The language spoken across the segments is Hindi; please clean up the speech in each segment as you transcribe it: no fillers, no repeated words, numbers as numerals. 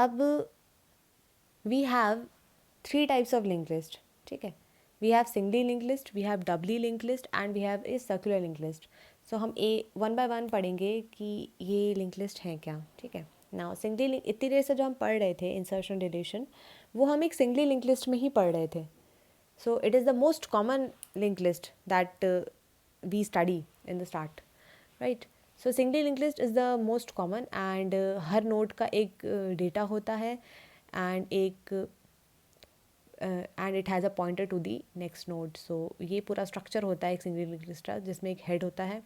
अब we have 3 types of link list, ठीक है. We have singly link list, we have doubly link list and we have a circular link list. So हम वन बाय वन पढ़ेंगे कि ये लिंक लिस्ट हैं क्या, ठीक है. नाउ सिंगली लिंक, इतनी देर से जो हम पढ़ रहे थे इंसर्शन डिलीशन, वो हम एक सिंगली लिंक लिस्ट में ही पढ़ रहे थे. So it is the most common link list that we study in the start, right. So singly link list is the most common and हर नोड का एक डेटा होता है and and it has a pointer to the next node. So ये पूरा स्ट्रक्चर होता है एक सिंगल लिंक लिस्ट का, जिसमें एक हेड होता है,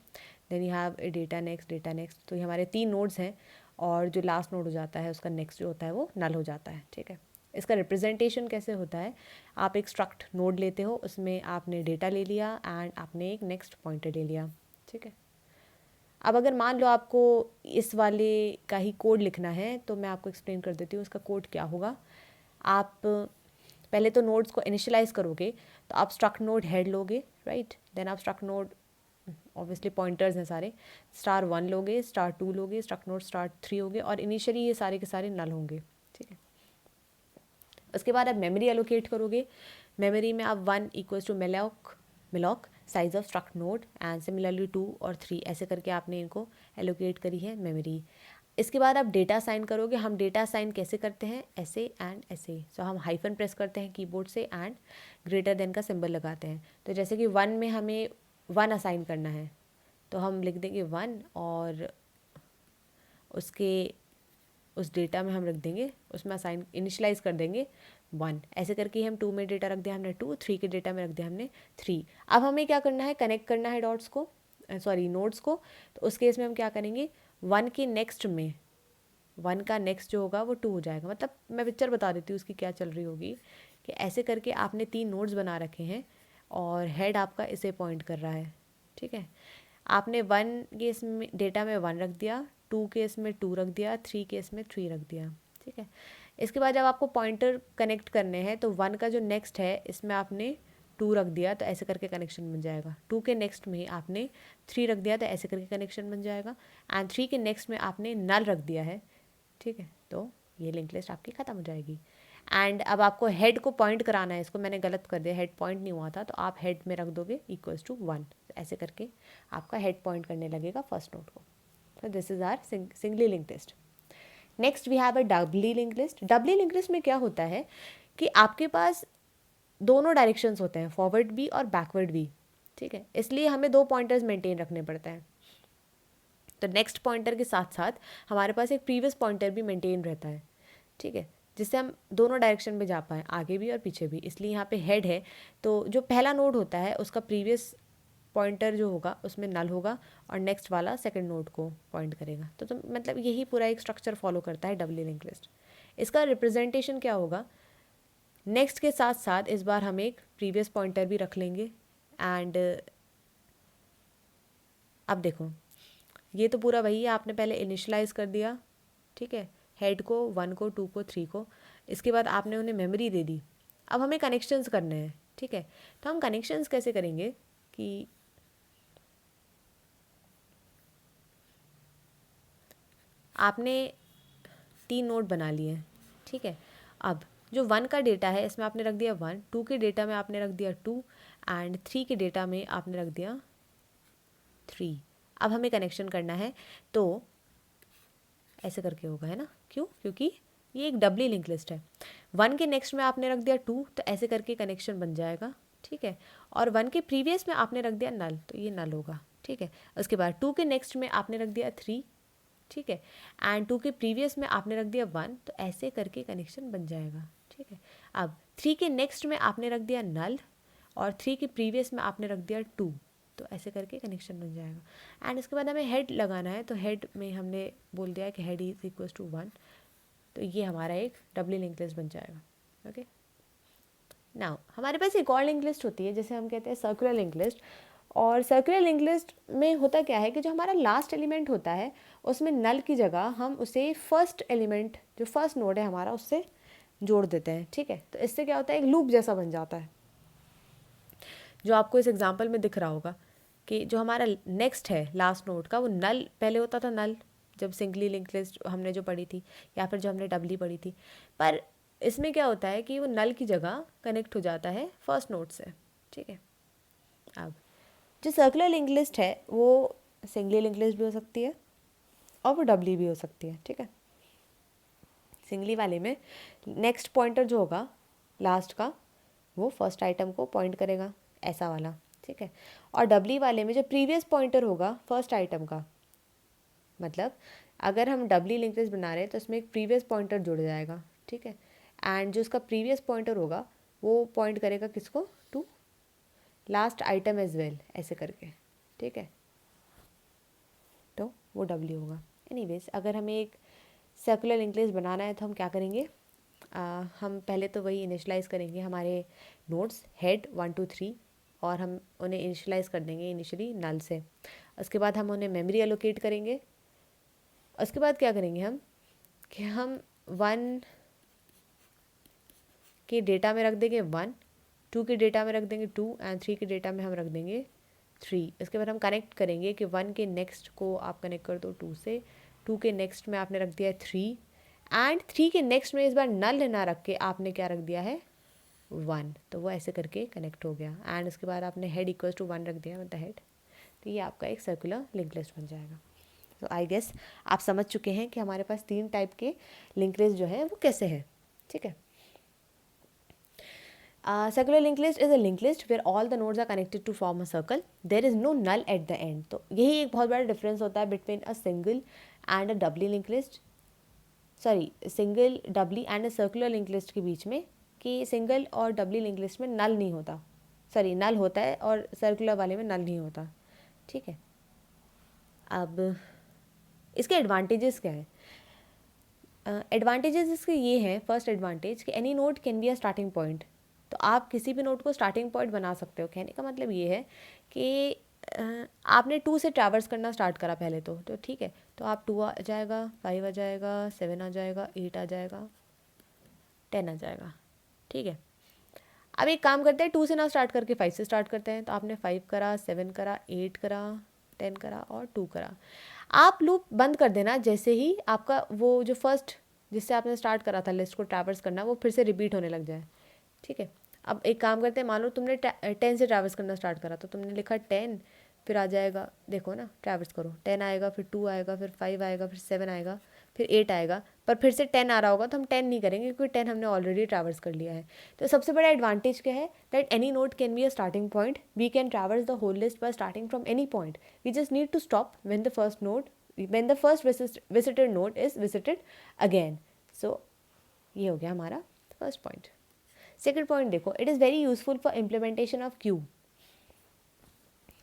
then you have a data next, data next. तो ये हमारे 3 नोड्स हैं और जो लास्ट नोड हो जाता है उसका नेक्स्ट जो होता है वो नल हो जाता है, ठीक है. इसका रिप्रेजेंटेशन कैसे होता है, आप एक स्ट्रक्ट नोड लेते हो, उसमें आपने डेटा ले लिया एंड आपने एक नेक्स्ट पॉइंटर ले लिया, ठीक है. अब अगर मान लो आपको इस वाले का ही कोड लिखना है तो मैं आपको एक्सप्लेन कर देती हूँ उसका कोड क्या होगा. आप पहले तो नोड्स को इनिशियलाइज करोगे, तो आप स्ट्रक्ट नोड हेड लोगे, राइट. देन आप स्ट्रक्ट नोड, ऑब्वियसली पॉइंटर्स हैं सारे, *1 लोगे, *2 लोगे, स्ट्रक्ट नोड *3 होगे और इनिशियली ये सारे के सारे नल होंगे, ठीक है. उसके बाद आप मेमोरी एलोकेट करोगे. मेमोरी में आप 1 = malloc size of struct node and similarly 2 और 3 ऐसे करके आपने इनको एलोकेट करी है मेमोरी. इसके बाद आप डेटा साइन करोगे. हम डेटा साइन कैसे करते हैं, ऐसे एंड ऐसे. सो हम हाइफन प्रेस करते हैं कीबोर्ड से एंड ग्रेटर देन का सिंबल लगाते हैं. तो जैसे कि 1 में हमें 1 असाइन करना है तो हम लिख देंगे 1 और उसके उस डेटा में हम रख देंगे, उसमें असाइन इनिशलाइज कर देंगे 1. ऐसे करके हम 2 में डेटा रख दिया हमने 2, 3 के डेटा में रख दिया हमने 3. अब हमें क्या करना है, कनेक्ट करना है डॉट्स को, सॉरी नोड्स को. तो उस केस में हम क्या करेंगे, 1 के नेक्स्ट में 1 का नेक्स्ट जो होगा वो 2 हो जाएगा. मतलब मैं पिक्चर बता देती हूँ उसकी क्या चल रही होगी, कि ऐसे करके आपने 3 नोड्स बना रखे हैं और हेड आपका इसे पॉइंट कर रहा है, ठीक है. आपने 1 केस में डेटा में 1 रख दिया, 2 केस में 2 रख दिया, 3 केस में 3 रख दिया, ठीक है. इसके बाद जब आपको पॉइंटर कनेक्ट करने हैं तो 1 का जो नेक्स्ट है इसमें आपने 2 रख दिया तो ऐसे करके कनेक्शन बन जाएगा. 2 के नेक्स्ट में आपने 3 रख दिया तो ऐसे करके कनेक्शन बन जाएगा एंड 3 के नेक्स्ट में आपने नल रख दिया है, ठीक है. तो ये लिंक लिस्ट आपकी ख़त्म हो जाएगी. एंड अब आपको हेड को पॉइंट कराना है, इसको मैंने गलत कर दिया, हेड पॉइंट नहीं हुआ था, तो आप हेड में रख दोगे =1. ऐसे करके आपका हेड पॉइंट करने लगेगा फर्स्ट नोड को. So this is our singly linked list. Next we have a doubly linked list. Doubly linked list में क्या होता है कि आपके पास दोनों डायरेक्शंस होते हैं, फॉरवर्ड भी और बैकवर्ड भी, ठीक है. इसलिए हमें 2 पॉइंटर्स मेंटेन रखने पड़ते हैं. तो नेक्स्ट पॉइंटर के साथ साथ हमारे पास एक प्रीवियस पॉइंटर भी मेंटेन रहता है, ठीक है, जिससे हम दोनों डायरेक्शन में जा पाएँ, आगे भी और पीछे भी. इसलिए यहाँ पे हेड है तो जो पहला नोड होता है उसका प्रीवियस पॉइंटर जो होगा उसमें नल होगा और नेक्स्ट वाला सेकंड नोड को पॉइंट करेगा. तो मतलब यही पूरा एक स्ट्रक्चर फॉलो करता है डबली लिंक लिस्ट. इसका रिप्रेजेंटेशन क्या होगा, नेक्स्ट के साथ साथ इस बार हम एक प्रीवियस पॉइंटर भी रख लेंगे एंड अब देखो ये तो पूरा वही है, आपने पहले इनिशलाइज कर दिया, ठीक है, हेड को, 1 को, 2 को, 3 को. इसके बाद आपने उन्हें मेमोरी दे दी. अब हमें कनेक्शंस करने हैं, ठीक है. तो हम कनेक्शंस कैसे करेंगे कि आपने 3 नोड बना लिए, ठीक है. अब जो 1 का डेटा है इसमें आपने रख दिया 1, 2 के डेटा में आपने रख दिया 2 एंड 3 के डेटा में आपने रख दिया 3. अब हमें कनेक्शन करना है तो ऐसे करके होगा, है ना. क्यों, क्योंकि ये एक डबली लिंक लिस्ट है. 1 के नेक्स्ट में आपने रख दिया 2 तो ऐसे करके कनेक्शन बन जाएगा, ठीक है. और 1 के प्रीवियस में आपने रख दिया नल तो ये नल होगा, ठीक है. उसके बाद 2 के नेक्स्ट में आपने रख दिया 3, ठीक है, एंड 2 के प्रीवियस में आपने रख दिया 1 तो ऐसे करके कनेक्शन बन जाएगा, ठीक है. अब 3 के नेक्स्ट में आपने रख दिया नल और 3 के प्रीवियस में आपने रख दिया 2 तो ऐसे करके कनेक्शन बन जाएगा. एंड इसके बाद हमें हेड लगाना है तो हेड में हमने बोल दिया कि हेड =1 तो ये हमारा एक डबली लिंक लिस्ट बन जाएगा. ओके. नाउ हमारे पास एक और लिंक लिस्ट होती है जैसे हम कहते हैं सर्कुलर लिंक लिस्ट. और सर्कुलर लिंक लिस्ट में होता क्या है कि जो हमारा लास्ट एलिमेंट होता है उसमें नल की जगह हम उसे फर्स्ट एलिमेंट जो फर्स्ट नोड है हमारा उससे जोड़ देते हैं, ठीक है. तो इससे क्या होता है, एक लूप जैसा बन जाता है, जो आपको इस एग्जांपल में दिख रहा होगा कि जो हमारा नेक्स्ट है लास्ट नोड का वो नल पहले होता था नल, जब सिंगली लिंक लिस्ट हमने जो पढ़ी थी, या फिर जो हमने डबली पढ़ी थी। पर इसमें क्या होता है कि वो नल की जगह कनेक्ट हो जाता है फर्स्ट नोड से, ठीक है। अब जो सर्कुलर लिंक लिस्ट है वो सिंगली लिंक लिस्ट भी हो सकती है और वो डबली भी हो सकती है, ठीक है। सिंगली वाले में नेक्स्ट पॉइंटर जो होगा लास्ट का वो फर्स्ट आइटम को पॉइंट करेगा, ऐसा वाला, ठीक है। और डबली वाले में जो प्रीवियस पॉइंटर होगा फर्स्ट आइटम का, मतलब अगर हम डबली लिंक लिस्ट बना रहे हैं तो इसमें एक प्रीवियस पॉइंटर जुड़ जाएगा, ठीक है। एंड जो उसका प्रीवियस पॉइंटर होगा वो पॉइंट करेगा किसको, to last item as well, ऐसे करके, ठीक है। तो वो डबली होगा। एनीवेज, अगर हमें एक सर्कुलर लिंक लिस्ट बनाना है तो हम क्या करेंगे, हम पहले तो वही इनिशलाइज़ करेंगे हमारे नोड्स हेड 1 2 3, और हम उन्हें इनिशलाइज़ कर देंगे इनिशियली नल से। उसके बाद हम उन्हें मेमोरी एलोकेट करेंगे। उसके बाद क्या करेंगे हम कि हम 1 के डेटा में रख देंगे 1, 2 के डेटा में रख देंगे 2 एंड 3 के डेटा में हम रख देंगे 3। इसके बाद हम कनेक्ट करेंगे कि 1 के नेक्स्ट को आप कनेक्ट कर दो 2 से, 2 के नेक्स्ट में आपने रख दिया है 3 एंड 3 के नेक्स्ट में इस बार नल ना रख के आपने क्या रख दिया है 1, तो वो ऐसे करके कनेक्ट हो गया। एंड उसके बाद आपने हेड इक्वल टू 1 रख दिया, मतलब हेड, तो ये आपका एक सर्कुलर लिंक लिस्ट बन जाएगा। तो आई गेस आप समझ चुके हैं कि हमारे पास 3 टाइप के लिंक लिस्ट जो है वो कैसे है, ठीक है। Circular linked list is a linked list where all the nodes are connected to form a circle. There is no null at the end. तो यही एक बहुत बड़ा डिफरेंस होता है between a single and a doubly link list, sorry single doubly and a circular link list के बीच में, कि सिंगल और डबली लिंक लिस्ट में नल नहीं होता, सॉरी नल होता है और सर्कुलर वाले में नल नहीं होता, ठीक है। अब इसके एडवांटेजेस क्या है, एडवांटेजेस इसके ये हैं, फर्स्ट एडवांटेज कि any node can be a starting point. तो आप किसी भी नोड को स्टार्टिंग पॉइंट बना सकते हो। कहने का मतलब ये है कि आपने 2 से ट्रैवर्स करना स्टार्ट करा पहले तो ठीक है, तो आप 2 आ जाएगा, 5 आ जाएगा, 7 आ जाएगा, 8 आ जाएगा, 10 आ जाएगा, ठीक है। अब एक काम करते हैं, 2 से ना स्टार्ट करके 5 से स्टार्ट करते हैं। तो आपने 5 करा, 7 करा, 8 करा, 10 करा और 2 करा। आप लूप बंद कर देना जैसे ही आपका वो जो फर्स्ट जिससे आपने स्टार्ट करा था लिस्ट को ट्रैवर्स करना वो फिर से रिपीट होने लग जाए, ठीक है। अब एक काम करते हैं, मान लो तुमने 10 से ट्रैवर्स करना स्टार्ट करा तो तुमने लिखा 10, फिर आ जाएगा, देखो ना ट्रैवर्स करो, 10 आएगा, फिर 2 आएगा, फिर 5 आएगा, फिर 7 आएगा, फिर 8 आएगा, पर फिर से 10 आ रहा होगा तो हम 10 नहीं करेंगे क्योंकि 10 हमने ऑलरेडी ट्रैवर्स कर लिया है। तो सबसे बड़ा एडवांटेज क्या है, that any node can be a starting point, we can traverse the whole list by starting from any point, we just need to stop when the first visited node is visited again. So ये हो गया हमारा फर्स्ट पॉइंट। सेकेंड पॉइंट देखो, it is very useful for implementation of queue,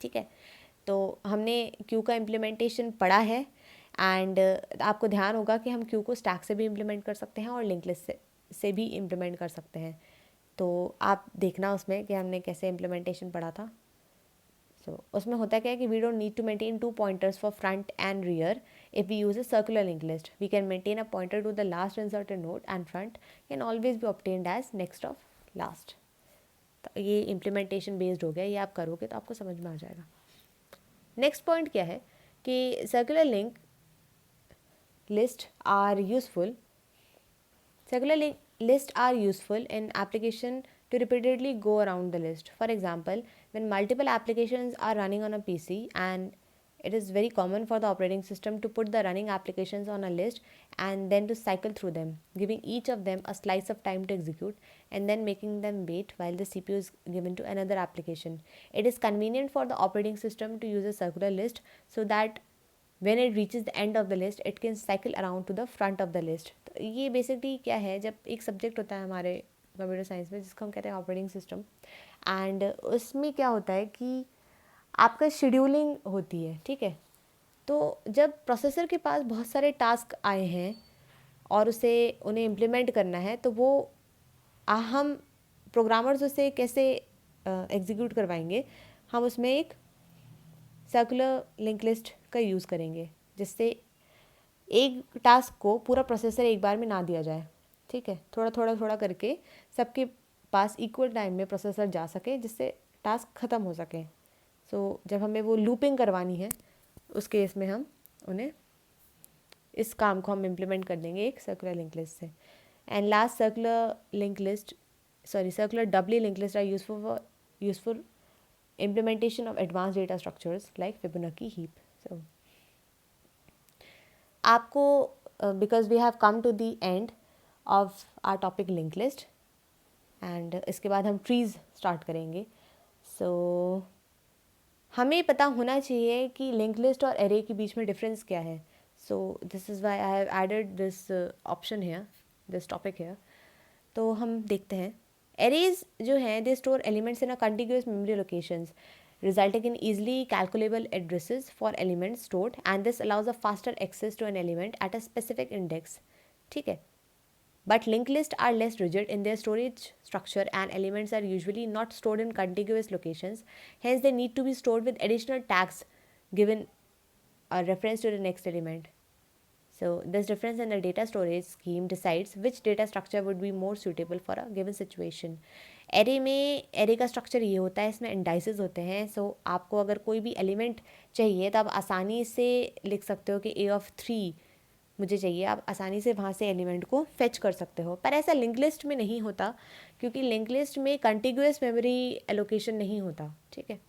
ठीक है। तो हमने क्यू का इम्प्लीमेंटेशन पढ़ा है एंड आपको ध्यान होगा कि हम क्यू को स्टैक से भी इम्प्लीमेंट कर सकते हैं और लिंक लिस्ट से भी इम्प्लीमेंट कर सकते हैं। तो आप देखना उसमें कि हमने कैसे इम्प्लीमेंटेशन पढ़ा था। उसमें होता क्या है कि we don't need to maintain 2 pointers for front end rear if we use a circular linked list. We can maintain a pointer to the last inserted node and front can always be obtained as next of last. तो ये इम्प्लीमेंटेशन बेस्ड हो गया, ये आप करोगे तो आपको समझ में आ जाएगा। नेक्स्ट पॉइंट क्या है कि circular link list are useful in application to repeatedly go around the list. For example, when multiple applications are running on a PC and it is very common for the operating system to put the running applications on a list and then to cycle through them, giving each of them a slice of time to execute and then making them wait while the CPU is given to another application. It is convenient for the operating system to use a circular list so that when it reaches the end of the list it can cycle around to the front of the list. तो ये बेसिकली क्या है, जब एक सब्जेक्ट होता है हमारे कंप्यूटर साइंस में जिसको हम कहते हैं ऑपरेटिंग सिस्टम, एंड उसमें क्या होता है कि आपका शेड्यूलिंग होती है, ठीक है। तो जब प्रोसेसर के पास बहुत सारे टास्क आए हैं और उन्हें इम्प्लीमेंट करना है तो वो हम प्रोग्रामर्स उसे कैसे एग्जीक्यूट करवाएंगे, हम उसमें एक सर्कुलर लिंक लिस्ट का यूज़ करेंगे जिससे एक टास्क को पूरा प्रोसेसर एक बार में ना दिया जाए, ठीक है। थोड़ा करके सबके पास इक्वल टाइम में प्रोसेसर जा सके जिससे टास्क ख़त्म हो सके। जब हमें वो लूपिंग करवानी है उस केस में हम उन्हें इस काम को हम इम्प्लीमेंट कर देंगे एक सर्कुलर लिंक लिस्ट से. And last, circular doubly linked lists are useful implementation of advanced data structures like Fibonacci heap. So आपको because we have come to the end of our topic linked list and इसके बाद हम trees start करेंगे. So हमें पता होना चाहिए कि लिंक लिस्ट और एरे के बीच में डिफरेंस क्या है. So this is why I have added this option here, this topic here. तो हम देखते हैं. एरेज जो हैं they store elements in a continuous memory locations resulting in easily calculable addresses for elements stored, and this allows a faster access to an element at a specific index. ठीक है. But linked lists are less rigid in their storage structure and elements are usually not stored in contiguous locations. Hence, they need to be stored with additional tags given a reference to the next element. So, this difference in the data storage scheme decides which data structure would be more suitable for a given situation. Array का स्ट्रक्चर ये होता है, इसमें इंडाइसेस होते हैं. सो आपको अगर कोई भी एलिमेंट चाहिए तो आप आसानी से लिख सकते हो कि A(3) मुझे चाहिए. आप आसानी से वहाँ से एलिमेंट को फेच कर सकते हो. पर ऐसा लिंक लिस्ट में नहीं होता, क्योंकि लिंक लिस्ट में कंटिग्यूअस मेमोरी एलोकेशन नहीं होता. ठीक है.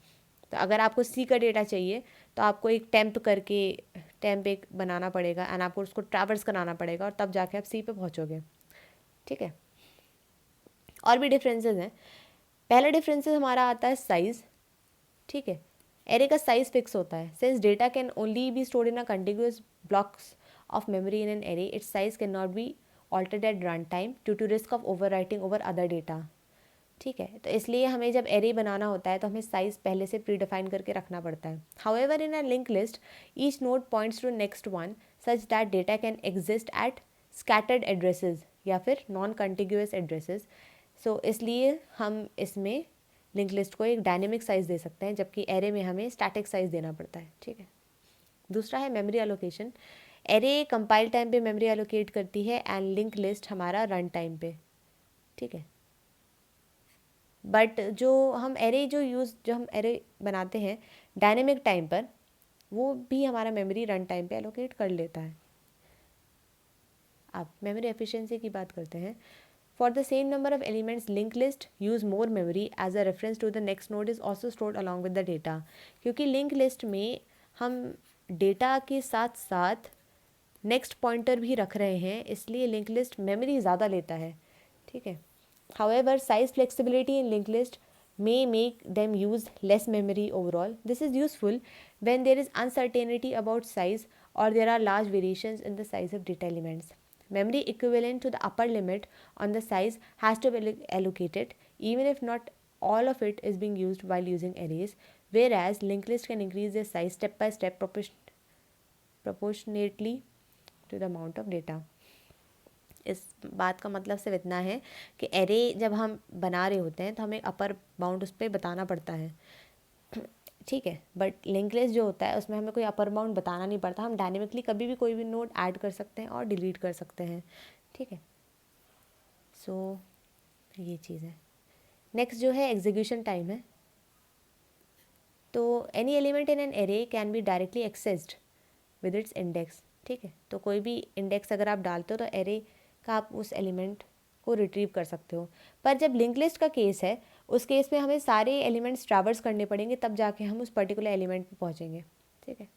तो अगर आपको सी का डेटा चाहिए तो आपको एक टेम्प एक बनाना पड़ेगा एंड आपको उसको ट्रैवर्स कराना पड़ेगा और तब जाके आप सी पे पहुँचोगे. ठीक है. और भी डिफरेंसेस हैं. पहला डिफरेंसेस हमारा आता है साइज़. ठीक है. एरे का साइज़ फिक्स होता है. Since data can only be stored in a contiguous blocks of memory in an array, its size cannot be altered at runtime due to risk of overwriting over other data. ठीक है. तो इसलिए हमें जब एरे बनाना होता है तो हमें साइज़ पहले से प्री डिफाइन करके रखना पड़ता है. However in a link list each node points to next one such that data can exist at scattered addresses या फिर नॉन कंटिग्यूअस एड्रेसेस. सो इसलिए हम इसमें लिंक लिस्ट को एक डायनेमिक साइज़ दे सकते हैं, जबकि एरे में हमें स्टैटिक साइज़ देना पड़ता है. ठीक है. दूसरा है memory allocation. Array compile time पे मेमोरी एलोकेट करती है एंड लिंक लिस्ट हमारा रन टाइम पे. ठीक है. बट जो हम एरे बनाते हैं डायनेमिक टाइम पर, वो भी हमारा मेमोरी रन टाइम पे एलोकेट कर लेता है. अब मेमोरी एफिशिएंसी की बात करते हैं. For the same number of elements link list use more memory as a reference to the next node is also stored along with the data. क्योंकि लिंक लिस्ट में हम डेटा के साथ साथ नेक्स्ट पॉइंटर भी रख रहे हैं, इसलिए लिंक लिस्ट मेमोरी ज़्यादा लेता है. ठीक है. However size flexibility in link list may make them use less memory overall. This is useful when there is uncertainty about size or there are large variations in the size of data elements. Memory equivalent to the upper limit on the size has to be allocated even if not all of it is being used while using arrays, whereas linked list can increase their size step by step proportionately to the amount of data. इस बात का मतलब सिर्फ इतना है कि एरे जब हम बना रहे होते हैं तो हमें अपर बाउंड उस पर बताना पड़ता है. ठीक है. बट लिंक लिस्ट जो होता है उसमें हमें कोई अपर बाउंड बताना नहीं पड़ता. हम डायनेमिकली कभी भी कोई भी नोड ऐड कर सकते हैं और डिलीट कर सकते हैं. ठीक है. सो ये चीज़ है. नेक्स्ट जो है एग्जीक्यूशन टाइम है. तो any element in an array can be directly accessed with its index. ठीक है. तो कोई भी इंडेक्स अगर आप डालते हो तो एरे का आप उस एलिमेंट को रिट्रीव कर सकते हो. पर जब लिंक लिस्ट का केस है, उस केस में हमें सारे एलिमेंट्स ट्रैवर्स करने पड़ेंगे, तब जाके हम उस पर्टिकुलर एलिमेंट पे पहुंचेंगे. ठीक है.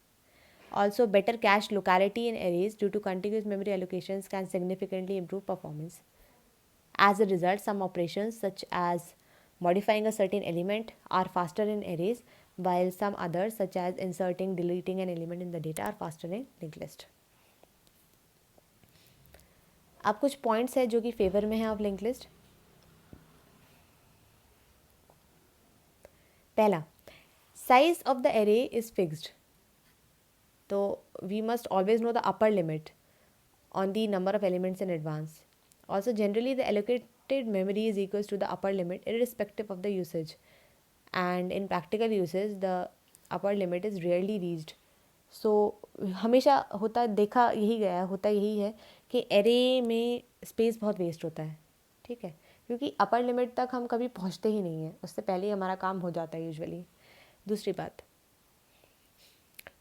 Also better cache locality in arrays due to continuous memory allocations can significantly improve performance. As a result, some operations such as modifying a certain element are faster in arrays, while some others such as inserting, deleting an element in the data are faster in linked list. अब कुछ पॉइंट्स है जो कि फेवर में है ऑफ लिंक लिस्ट. पहला, size of the array is fixed. तो we must always know the upper limit on the number of elements in advance. Also, generally the allocated memory is equals to the upper limit irrespective of the usage, and in practical uses the upper limit is rarely reached. So हमेशा देखा यही है कि एरे में स्पेस बहुत वेस्ट होता है. ठीक है. क्योंकि अपर लिमिट तक हम कभी पहुंचते ही नहीं हैं, उससे पहले ही हमारा काम हो जाता है यूजुअली. दूसरी बात,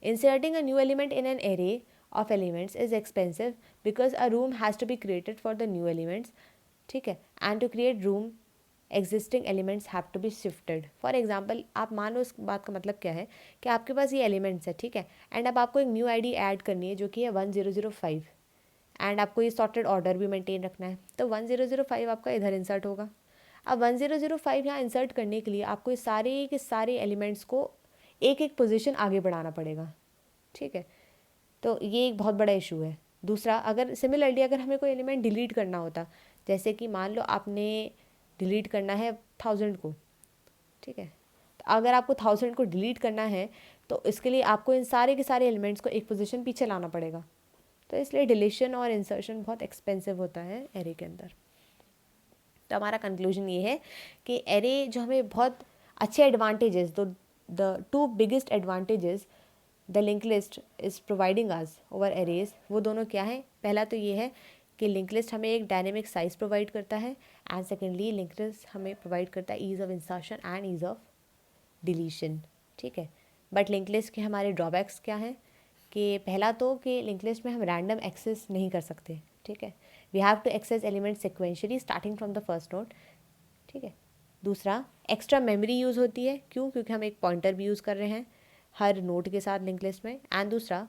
inserting a new element in an array of elements is expensive because a room has to be created for the new elements, ठीक है, and to create room existing elements have to be shifted. For example आप मान लो, इस बात का मतलब क्या है कि आपके पास ये एलिमेंट्स है, ठीक है, एंड अब आपको एक न्यू आईडी ऐड करनी है जो कि है 1005, एंड आपको ये सॉर्टेड ऑर्डर भी मेंटेन रखना है. तो 1005 आपका इधर इंसर्ट होगा. अब 1005 यहाँ इंसर्ट करने के लिए आपको ये सारे के सारे एलिमेंट्स को एक एक पोजीशन आगे बढ़ाना पड़ेगा, ठीक है. तो ये एक बहुत बड़ा इशू है. दूसरा, अगर सिमिलरली अगर हमें कोई एलिमेंट डिलीट करना होता, जैसे कि मान लो आपने डिलीट करना है 1000 को, ठीक है, तो अगर आपको 1000 को डिलीट करना है तो इसके लिए आपको इन सारे के सारे एलिमेंट्स को एक पोजीशन पीछे लाना पड़ेगा. तो इसलिए डिलीशन और इंसर्शन बहुत एक्सपेंसिव होता है एरे के अंदर. तो हमारा कंक्लूजन ये है कि एरे जो हमें बहुत अच्छे advantages, the two biggest advantages the link list is providing us over arrays, वो दोनों क्या है. पहला तो ये है कि लिंक लिस्ट हमें एक डायनेमिक साइज प्रोवाइड करता है, एंड सेकेंडली लिंक लिस्ट हमें प्रोवाइड करता है ease of insertion and ease of deletion, ठीक है. बट लिंक लिस्ट के हमारे ड्रॉबैक्स क्या हैं कि पहला तो कि लिंक लिस्ट में हम रैंडम एक्सेस नहीं कर सकते, ठीक है. We have to access element sequentially starting from the first node, ठीक है. दूसरा, एक्स्ट्रा मेमोरी यूज़ होती है, क्यों, क्योंकि हम एक पॉइंटर भी यूज़ कर रहे हैं हर नोड के साथ लिंक लिस्ट में. एंड दूसरा,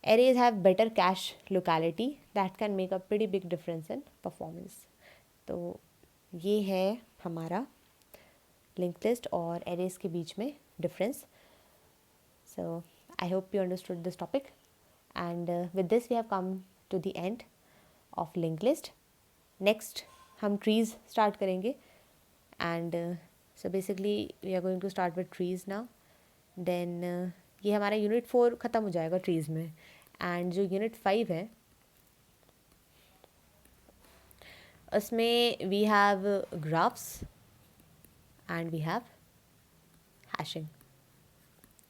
arrays have better cache locality that can make a pretty big difference in performance. तो ये है हमारा लिंक लिस्ट और arrays के बीच में difference. So I hope you understood this topic, and with this we have come to the end of linked list. Next हम trees start करेंगे, and so basically we are going to start with trees now. Then ये हमारा यूनिट 4 ख़त्म हो जाएगा ट्रीज़ में, एंड जो यूनिट 5 है उसमें we have graphs and we have hashing.